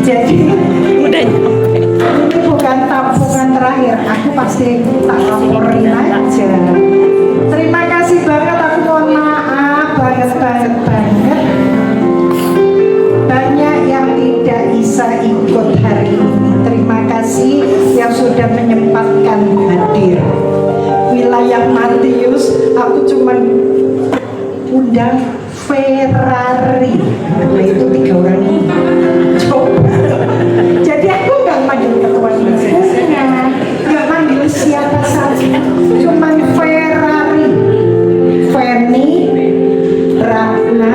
Jadi Udah nyampe. ini bukan tabungan terakhir, aku pasti tak laporin aja. Terima kasih banget, aku mohon maaf banget. Banyak yang tidak bisa ikut hari ini. Terima kasih yang sudah menyempatkan hadir. Wilayah Matius, aku cuman undang Ferrari. Nah itu 3 orang ini. Coba. Jadi aku nggak manggil ketua lingkungan, nggak manggil siapa saja, cuman Ferrari, Feni, Ratna,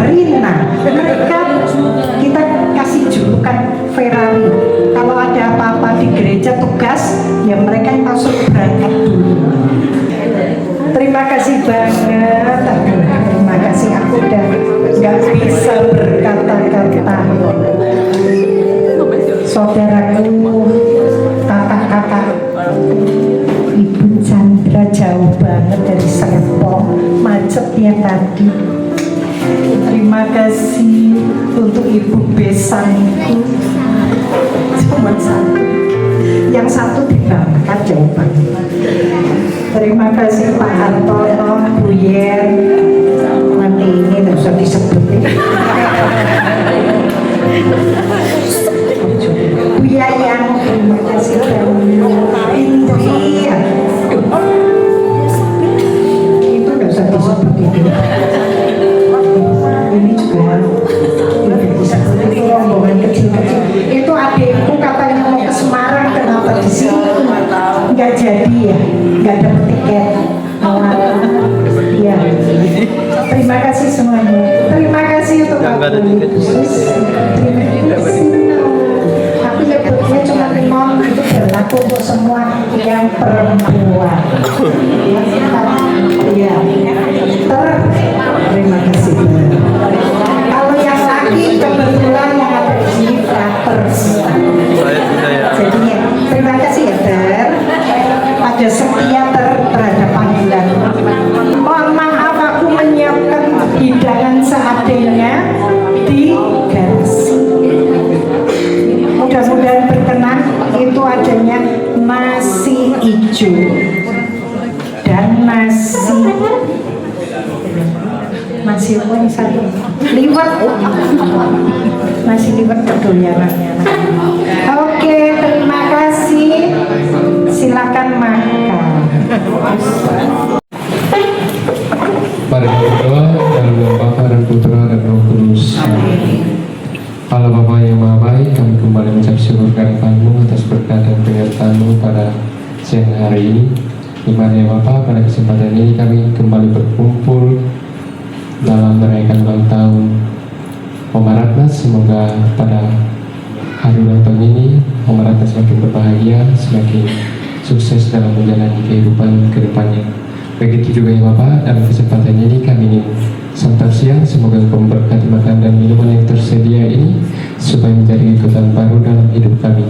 Rina. Mereka kita kasih julukan Ferrari. Kalau ada apa-apa di gereja tugas, ya mereka yang langsung berangkat dulu. Terima kasih banget. Terima kasih, aku udah nggak bisa berkata-kata. Saudaraku, kakak-kakak, Ibu Chandra jauh banget dari Serpong, macetnya tadi. Terima kasih untuk Ibu Besangku, cuma satu, yang satu di Bangka jauh banget. Terima kasih Pak Hartono, Bu Yen, nanti ini nggak usah disebutin. Bu Yayang, terima kasih banyak. Indri, itu nggak usah disebutin. Ini juga itu rombongan kecil-kecil. Itu adikku katanya mau ke Semarang, kenapa di sini nggak jadi ya, nggak ada tiket. Ya, terima kasih semuanya. Terima kasih untuk aku. Aku nyebutnya cuma non, itu berlaku untuk semua yang perempuan. Ya, terima kasih. Kalau yang laki kebetulan yang ada di sini frater. Jadi terima kasih ya Ter, pada setia terhadap panggilan. Mohon maaf aku menyiapkan hidangan seadanya di garasi. Mudah-mudahan berkenan. Itu adanya nasi hijau dan nasi apa yang satu? Liwet. Nasi liwet kedoyanannya. Oke, terima kasih. Silakan makan. Mari berdoa dalam nama Bapa dan Putra dan Roh Kudus. Allah Bapa yang Maha Baik, kami kembali mengucap syukur kehadiran-Mu atas berkat dan penyertaan-Mu pada siang hari ini. Di mana ya Bapa, pada kesempatan ini kami kembali berkumpul dalam merayakan ulang tahun Oma Ratna. Semoga pada hari ulang tahun ini Oma Ratna semakin berbahagia, semakin sukses dalam menjalani kehidupan ke depannya. Begitu juga ya Bapak, dalam kesempatan ini kami ingin santap siang, semoga Engkau memberkati makan dan minuman yang tersedia ini supaya menjadi ikutan baru dalam hidup kami.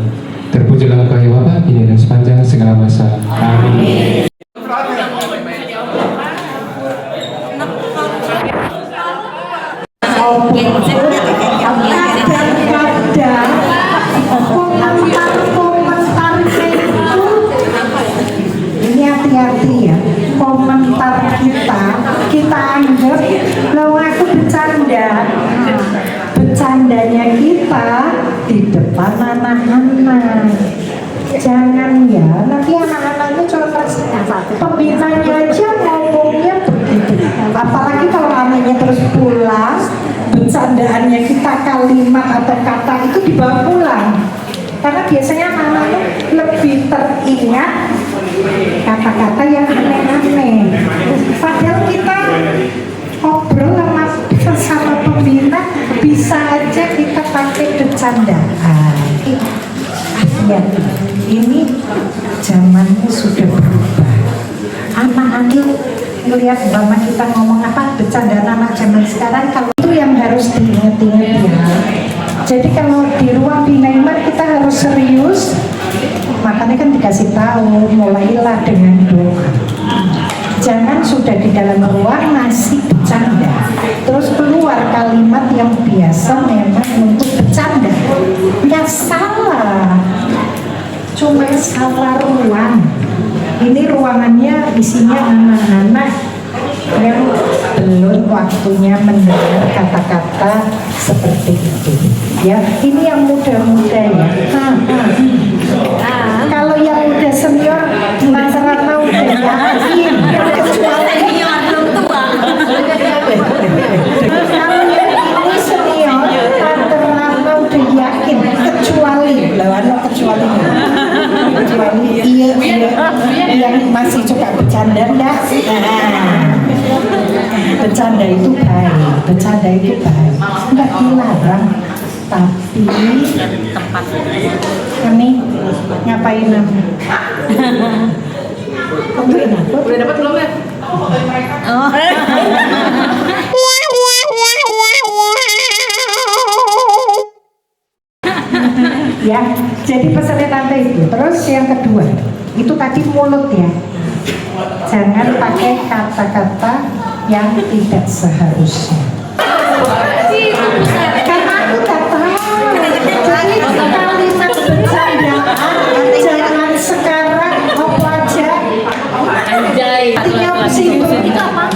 Terpujilah Engkau ya Bapak, kini dan sepanjang segala masa. Amin. Ini hati-hati ya, komentar kita anggap kalau aku bercandanya kita di depan anak-anak. Jangan ya, nanti anak-anaknya cuma pembinanya aja ngomongnya begitu. Apalagi kalau anaknya terus pulang, bercandaannya kita kalimat atau kata itu dibawa pulang. Karena biasanya anak-anaknya lebih teringat kata-kata yang aneh-aneh. Padahal kita ngobrol sama pembina bisa aja kita pakai bercandaan. Ya, ini zamannya sudah berubah. Anak-anak melihat mama kita ngomong apa, bercandaan anak zaman sekarang, kalau itu yang harus diingat-ingat ya. Jadi kalau di ruang binaiman kita harus serius, makanya kan dikasih tahu, mulailah dengan doa. Jangan sudah di dalam ruang masih bercanda, terus keluar kalimat yang biasa memang untuk bercanda. salah ruang. Ini ruangannya isinya anak-anak yang belum waktunya mendengar kata-kata seperti itu. Ya, ini yang muda-muda ya. Kalau yang udah senior, rata-rata udah yakin. Kalau yang ini senior, rata-rata udah yakin. Kecuali yang masih suka bercanda enggak? Bercanda itu baik, enggak dilarang, tapi kami ngapain aku? Udah dapat belum ya? Ya, jadi pesannya tante itu. Terus yang kedua, itu tadi mulut ya. Jangan pakai kata-kata yang tidak seharusnya. Karena aku tak tahu. Jadi kalimat bercandaan jangan sekarang apa aja. Anjay. Artinya musibah itu apa?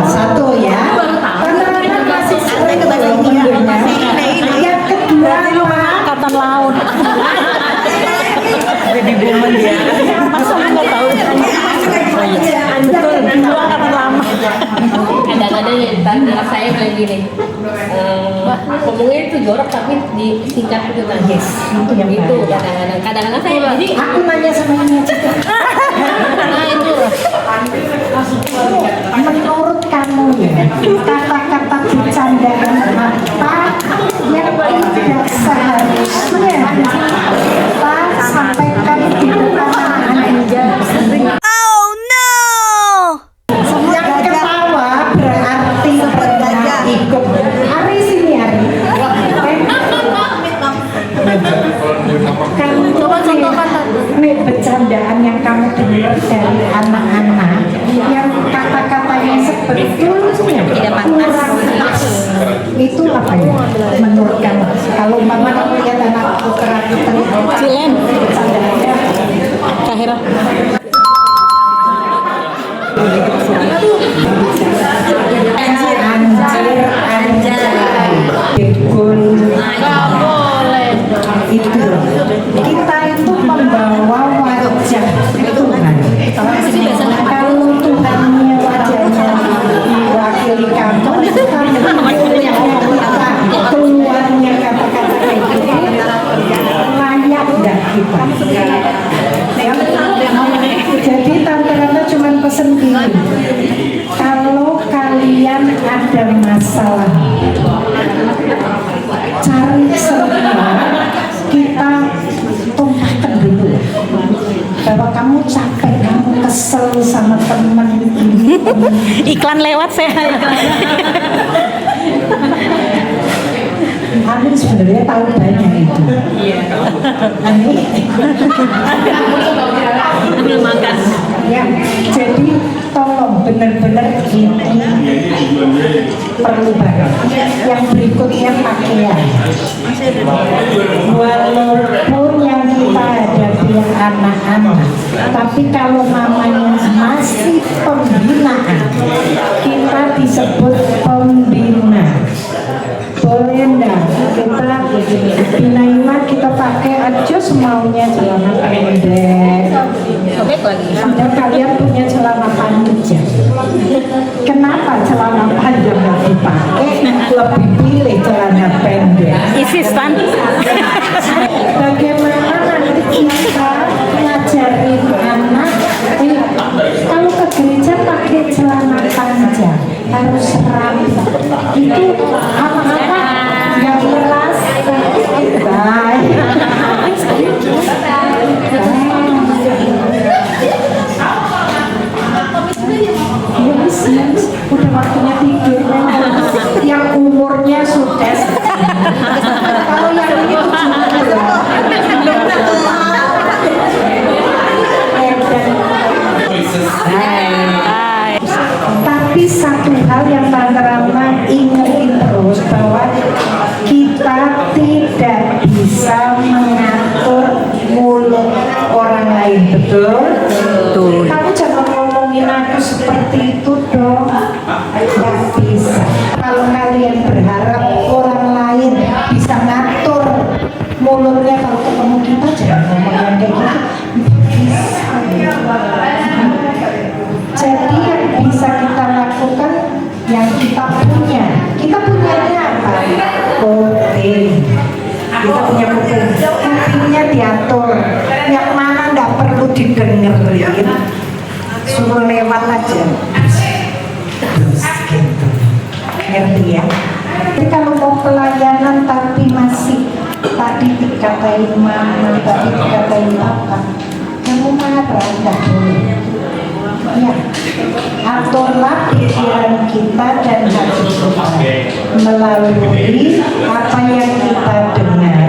Satu ya. Karena masih sering mendengar. Yang kedua Angkatan laut. Baby boomer dia. Masa nggak tahu? Betul, dulu angkatan lama. Kadang-kadang ya tante saya bilang gini, ngomongnya itu jorok tapi disingkat itu kan. Yes, itu yang Itu baik. kadang-kadang saya jadi Aku nanya sama ini juga. nah itu Menurut kamu ya, kata-kata bercandaan apa yang tidak seharusnya kita sampaikan di depan anak-anak? Yang ketawa berarti pernah ikut. Ari sini Ari. Kamu nih bercandaan yang kamu dengar dari anak-anak yang kata-katanya sebetulnya kurang pas. Itu apa ya menurut kamu? Kalau mama kamu lihat anak putra putri Cilen. bercandaannya Kahira. anjir bekul itu kita itu membawa wajah Tuhan. Kalau Tuhannya wajahnya diwakili kamu keluarnya kata-kata kayak gitu layak enggak kita? Jadi tante Rana cuma pesen gini, kalau kalian ada masalah cari semua, kita tumpahkan dulu bahwa kamu capek, kamu kesel sama teman ini. Iklan lewat saya. Amin sebenarnya tahu banyak itu. Amin. ambil makan. Ya, jadi tolong benar-benar ini perlu banget. Yang berikutnya pakaian. Walaupun yang kita hadapi yang anak-anak, tapi kalau namanya masih pembinaan, kita disebut pembina. Boleh enggak kita binaima kita pakai aja semaunya celana pendek. Sobek lagi. Padahal kalian punya celana panjang. Kenapa celana panjang nggak dipakai? Lebih pilih celana pendek. Isis kan? Bagaimana nanti kita ngajarin anak? Kalau ke gereja pakai celana panjang harus rapi. Itu apa-apa nggak merasa baik. Yes, udah waktunya tidur. Yang umurnya sudah kalau yang ini tapi satu hal yang Tante Rama ingetin terus bahwa kita tidak bisa mengatur mulut Betul. Kamu jangan ngomongin aku seperti itu dong. Nggak bisa. Kalau kalian berharap orang lain bisa ngatur mulutnya kalau ketemu kita, jangan ngomong yang kayak gitu. Jadi yang bisa kita lakukan yang kita punya. Kita punyanya apa? Kuping. Kita punya kuping. Kupingnya diatur. Yang mana nggak perlu didengerin, suruh lewat aja. Terus gitu. Ngerti ya? Jadi kalau mau pelayanan tapi masih tadi dikatain mama, tadi dikatain apa, kamu marah nggak boleh. Ya, aturlah pikiran kita dan hati kita melalui apa yang kita dengar.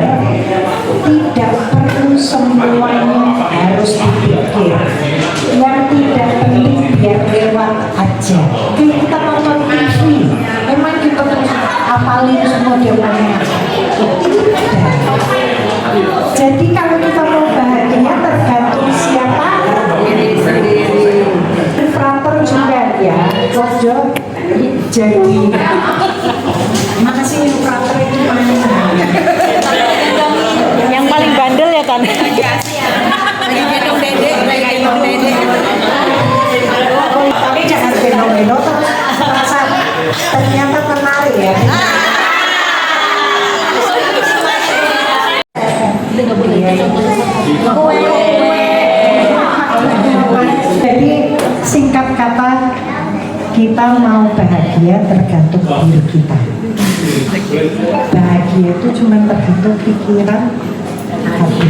Tidak perlu semuanya harus dipikir. Yang tidak penting biar lewat aja. Kayak kita nonton TV, memang kita terus hafalin semua dia punya. Jadi kalau kita mau bahagia tergantung siapa. Infrator juga ya, Jojo. Jadi, makasih infrator itu mana? Yang paling bandel ya kan? Tapi jangan fenomeno terasa ternyata menarik ya. Jadi singkat kata, kita mau bahagia tergantung diri kita. Bahagia itu cuma tergantung pikiran, hati.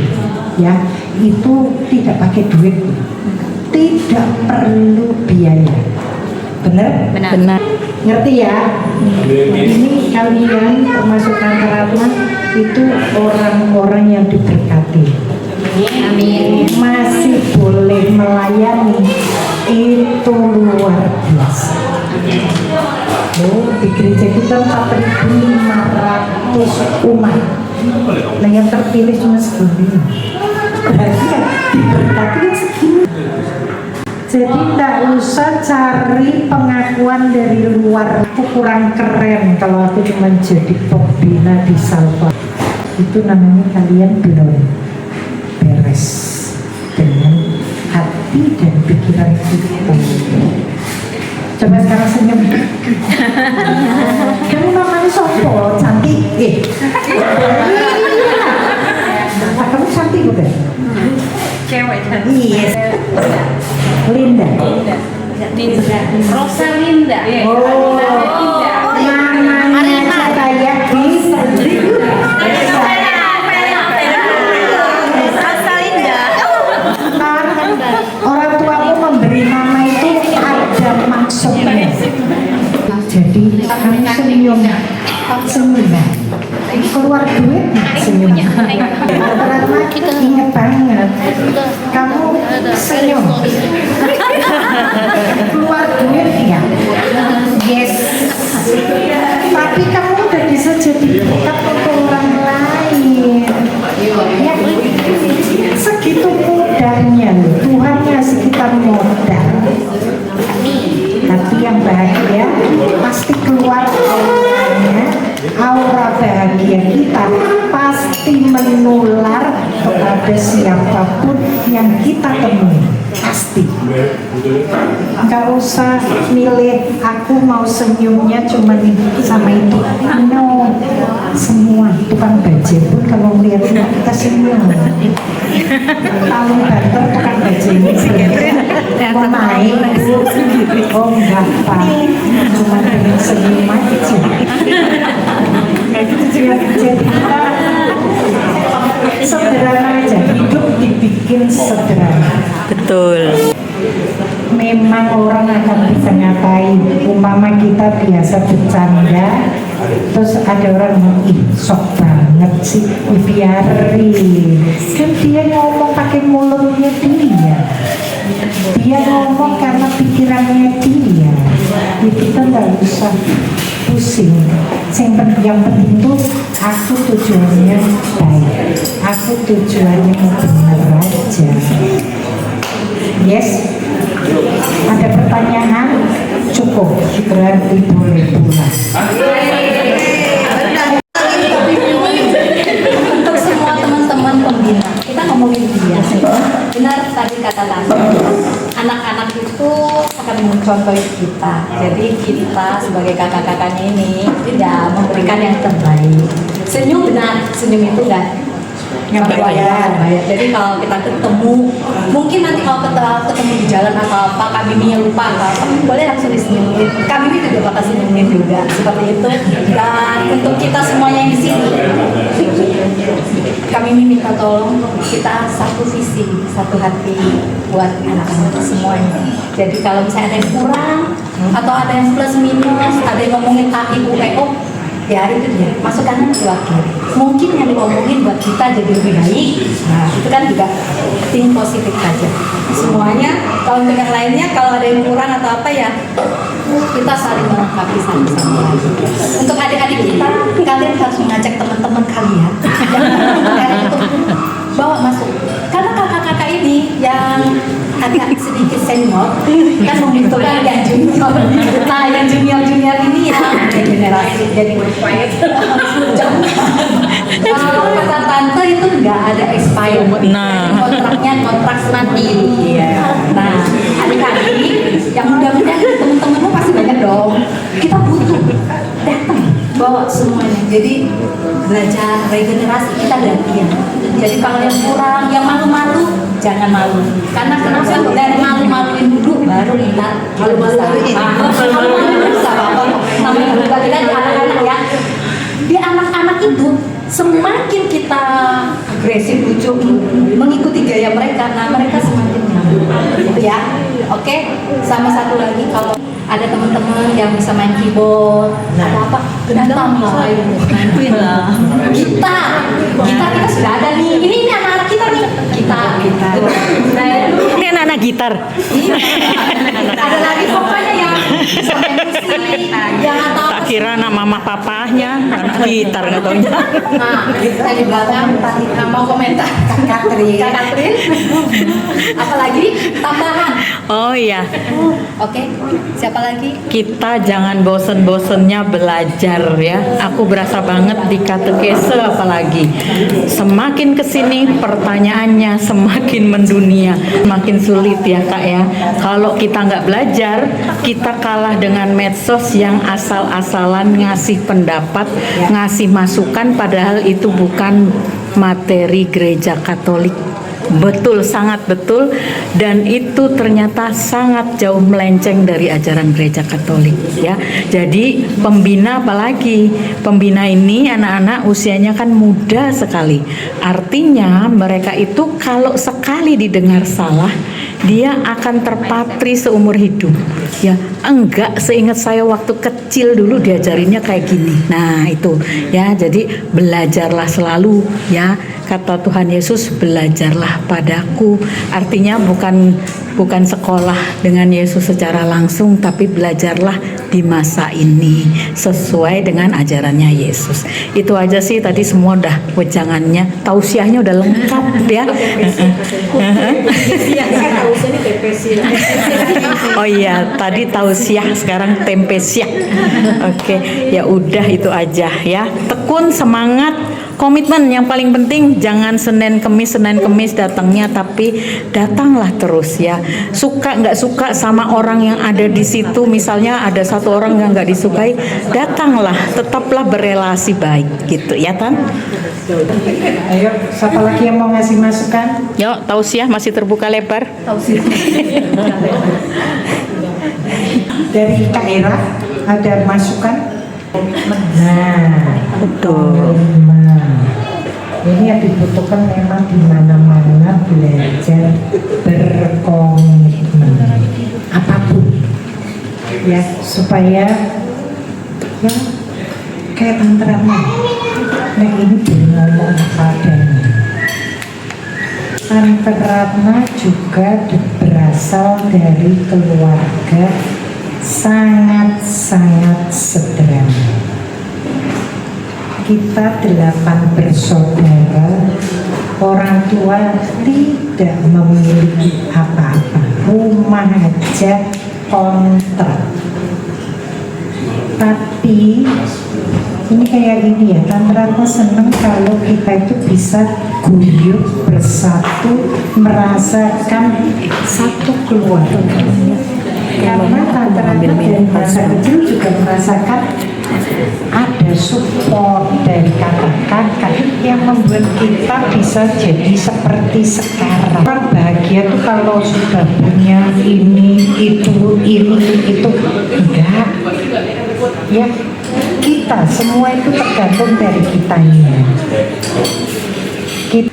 Ya, itu tidak pakai duit, tidak perlu biaya. Benar? Benar. Ngerti ya? Ini kalian termasuk Tante Ratna itu orang-orang yang diberkati. Amin. Masih boleh melayani, itu luar biasa. Di gereja kita 4.500 umat. Nah yang terpilih cuma 10. Berarti kan diberkati segini. Jadi tidak usah cari pengakuan dari luar. Aku kurang keren kalau aku cuma jadi pembina di Salva. Itu namanya kalian belum beres dengan hati dan pikiran kita. Coba sekarang senyum. Kamu namanya sopo? Cantik. Kamu cantik bukan? Cewek. Iya. Linda. Rosalinda. Oh, namanya kayak bisa. Orang tuamu memberi nama itu ada maksudnya. Jadi kamu senyum, keluar duit senyum. Karena kita ingat banget, kamu senyum, keluar duit ya, yes. Tapi kamu udah bisa jadi berkat untuk orang lain. Ya, segitu mudahnya loh. Tuhan ngasih kita modal. Tapi yang bahagia pasti keluar auranya, aura bahagia kita pasti menular kepada siapapun yang kita temui. Pasti. Nggak usah milih aku mau senyumnya cuma sama itu. No, semua tukang bajai pun kalau melihat kita senyum. Tahu banter tukang bajai ini mau naik, oh enggak pak, cuma dengan senyum aja. Jadi kita sederhana aja, hidup dibikin sederhana. Betul. Memang orang akan bisa ngatain, umpama kita biasa bercanda, terus ada orang ngomong, ih sok banget sih, biarin. Kan dia ngomong pakai mulutnya dia ngomong karena pikirannya dia. Ya kita nggak usah pusing. Yang penting itu aku tujuannya baik, aku tujuannya mau benar aja. Yes. Ada pertanyaan? Cukup, berarti boleh pulang. Untuk semua teman-teman pembina, kita ngomongin dia. Benar tadi kata Tante, anak-anak itu akan mencontohi kita. Jadi kita sebagai kakak-kakaknya ini tidak memberikan yang terbaik. Senyum benar, senyum itu nggak bayar. Jadi kalau kita ketemu, mungkin nanti kalau kita ketemu di jalan atau apa, Kak Mimi lupa apa, boleh langsung disenyumin. Kak Mimi juga bakal senyumin juga seperti itu. Dan untuk kita semuanya yang di sini, kami minta tolong kita satu visi, satu hati buat anak-anak semuanya. Jadi kalau misalnya ada yang kurang atau ada yang plus minus, ada yang ngomongin A, Ibu, EO, ya itu dia, masukkan wakil. Mungkin yang diomongin buat kita jadi lebih baik. Nah, itu kan juga tim positif saja. Semuanya, kalau untuk yang lainnya, kalau ada yang kurang atau apa ya, kita saling melengkapi satu sama lain. Untuk adik-adik kita, kalian harus mengajak teman-teman kalian untuk bawa masuk. Karena kakak-kakak ini yang agak sedikit senior kan membutuhkan yang junior. Nah, yang junior ini yang generasi jadi kalau kata tante itu nggak ada expire. Nah. Kontraknya kontrak nanti. Iya. Nah, adik-adik yang muda-muda temen-temenmu pasti banyak dong. Kita butuh datang bawa semuanya. Jadi belajar regenerasi kita gantian. Jadi kalau yang kurang, yang malu-malu jangan malu. Karena kenapa? Dari malu-maluin dulu baru kita malu-maluin. Malu-maluin bisa apa? Namanya berubah kita di anak-anak ya. Di anak-anak itu semakin kita agresif, lucu, mengikuti gaya mereka, nah mereka semakin nyaman. Gitu ya. Oke. Sama satu lagi, kalau ada teman-teman yang bisa main keyboard, ada apa? Datang lah, ayo bantuin lah. Kita sudah ada nih. Ini anak-anak kita nih. Kita. Ini anak-anak gitar. Iya. Ada lagi pokoknya yang bisa main musik, yang atau Tak kira anak mama papahnya, anak gitar nggak taunya. Nah, kita di belakang tadi mau komentar Kak Katrin. Apalagi tambahan. Oh iya, Oke, siapa lagi? kita jangan bosen-bosennya belajar ya. Aku berasa banget di katekese apalagi. Semakin kesini pertanyaannya semakin mendunia, makin sulit ya Kak ya. Kalau kita nggak belajar, kita kalah dengan medsos yang asal-asalan ngasih pendapat, ngasih masukan, padahal itu bukan materi gereja Katolik. Betul, sangat betul, dan itu ternyata sangat jauh melenceng dari ajaran gereja Katolik ya. Jadi pembina, apalagi pembina ini anak-anak usianya kan muda sekali. Artinya mereka itu kalau sekali didengar salah, dia akan terpatri seumur hidup ya. Enggak, seingat saya waktu kecil dulu diajarinnya kayak gini. Nah itu ya, jadi belajarlah selalu ya. Kata Tuhan Yesus, belajarlah padaku. Artinya bukan sekolah dengan Yesus secara langsung, tapi belajarlah di masa ini sesuai dengan ajarannya Yesus. Itu aja sih, tadi semua udah wejangannya, tausiahnya udah lengkap ya. Oh iya, tadi tausiah, sekarang tempe siap. Oke, ya udah itu aja ya. Tekun, semangat, komitmen yang paling penting. Jangan Senin Kemis datangnya, tapi datanglah terus ya. Suka nggak suka sama orang yang ada di situ, misalnya ada satu orang yang nggak disukai, datanglah, tetaplah berelasi baik gitu ya Tan. Ayo, siapa lagi yang mau ngasih masukan? Yuk, tausiah masih terbuka lebar. Dari Kak Era ada masukan? Nah, Betul. ini yang dibutuhkan memang di mana-mana, belajar berkomitmen apapun ya, supaya ya kayak Tante Ratna. Nah ini ngomong apa adanya. Tante Ratna juga berasal dari keluarga sangat-sangat sederhana. Kita 8 bersaudara orang tua tidak memiliki apa-apa, rumah aja kontrak. Tapi ini kayak ini ya, Tante Ratna seneng kalau kita itu bisa guyup bersatu, merasakan satu keluarga. Karena Tante Ratna dari masa kecil juga merasakan ada support dari kakak-kakak yang membuat kita bisa jadi seperti sekarang. Orang bahagia tuh kalau sudah punya ini, itu, enggak. Ya, kita semua itu tergantung dari kitanya.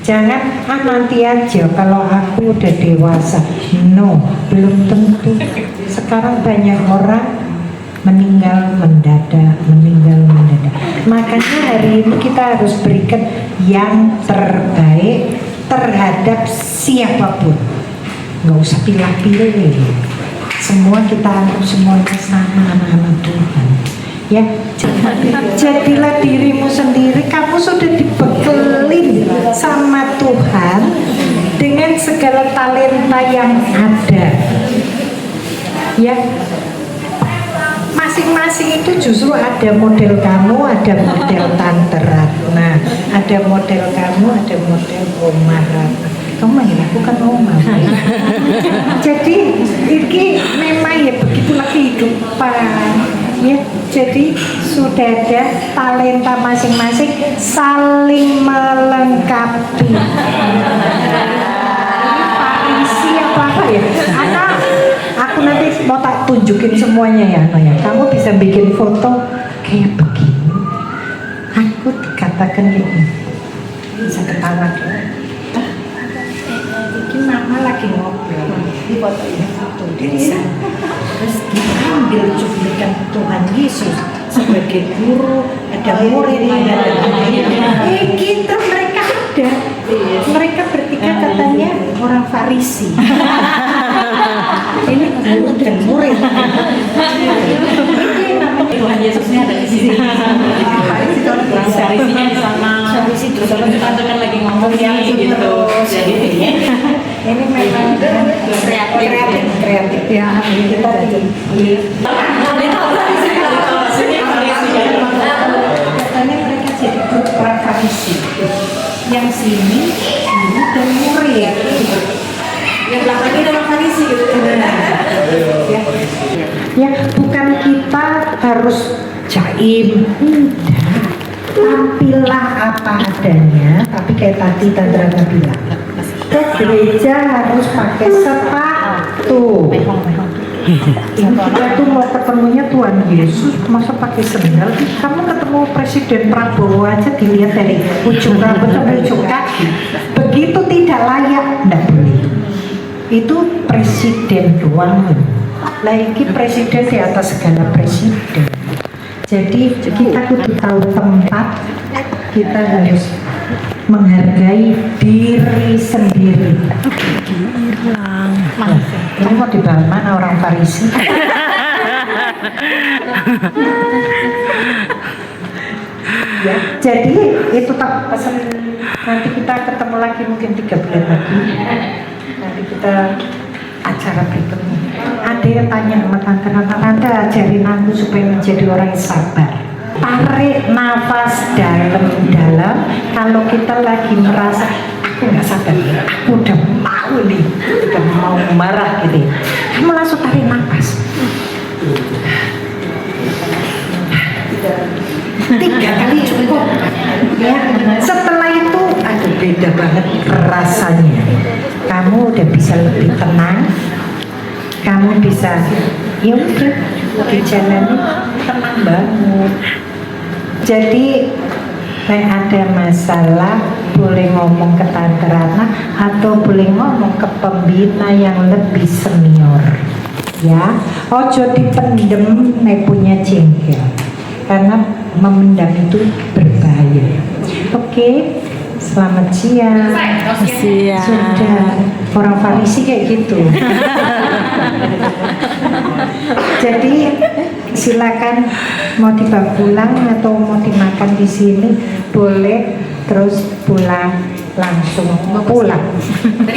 Jangan nanti aja kalau aku udah dewasa. No, belum tentu. Sekarang banyak orang meninggal mendadak. Makanya hari ini kita harus berikan yang terbaik terhadap siapapun. Nggak usah pilih-pilih. Semua kita anggap semuanya sama anak-anak Tuhan. Ya, jadilah dirimu sendiri. Kamu sudah dibekelin sama Tuhan dengan segala talenta yang ada. Ya, masing-masing itu justru ada model kamu, ada model Tante Ratna, ada model kamu, ada model Oma Ratna. Kamu manggil aku kan Oma. Jadi ini memang ya begitulah kehidupan. Ya, jadi sudah ada talenta masing-masing saling melengkapi. Farisi apa ya? Aku nanti mau tak tunjukin semuanya ya, kamu bisa bikin foto kayak begini. Aku dikatakan gini, bisa ketawa dulu. Ini mama lagi ngobrol, ini foto dari sana. Terus diambil cuplikan Tuhan Yesus sebagai guru, ada muridnya, kita mereka ada. Mereka bertiga katanya orang Farisi. Ini guru dan murid. Tuhan Yesusnya ada di sini. Farisinya di sana. Kita kan lagi ngomong yang gitu. Jadi Ini memang kreatif ya. Kita katanya mereka jadi grup orang Farisi. Yang sini guru dan murid. yang belakangnya ada orang Farisi gitu. Ya, bukan kita harus jaim. Tampillah apa adanya, tapi kayak tadi Tante Ratna bilang, ke gereja harus pakai sepatu. Kita tuh mau ketemunya Tuhan Yesus, masa pakai sendal? Kamu ketemu Presiden Prabowo aja dilihat dari ujung rambut sampai ujung kaki. Begitu tidak layak, tidak boleh. Itu presiden doang. Lagi presiden di atas segala presiden. Jadi kita kudu tahu tempat, kita harus menghargai diri sendiri. Ini mau dibawa mana orang Farisi? Ya, jadi itu tak pesan. Nanti kita ketemu lagi mungkin 3 bulan lagi. Nanti kita acara berikutnya. Ada yang tanya sama Tante Ratna, Tante ajarin aku supaya menjadi orang yang sabar. Tarik nafas dalam-dalam. Kalau kita lagi merasa aku nggak sabar, aku udah mau nih, udah mau marah gitu. Kamu langsung tarik nafas. 3 kali cukup. Ya. Setelah itu, aduh beda banget rasanya. Kamu udah bisa lebih tenang. Kamu bisa, ya udah, di jalan tenang banget. Jadi, ada masalah boleh ngomong ke Tante Ratna atau boleh ngomong ke pembina yang lebih senior. Ya, ojo dipendem, punya jengkel. Karena memendam itu berbahaya. Oke, selamat siang. Sudah, orang Farisi kayak gitu. Jadi silakan mau dibawa pulang atau mau dimakan di sini boleh, terus pulang langsung pulang.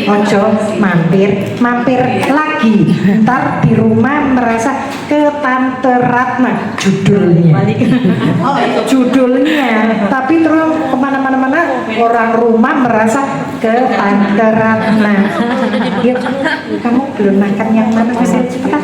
Ojo mampir lagi. Ntar di rumah merasa ke Tante Ratna judulnya. Judulnya. Tapi terus kemana-mana orang rumah merasa ke Tante Ratna. Yuk, kamu belum makan yang mana? Cepetan.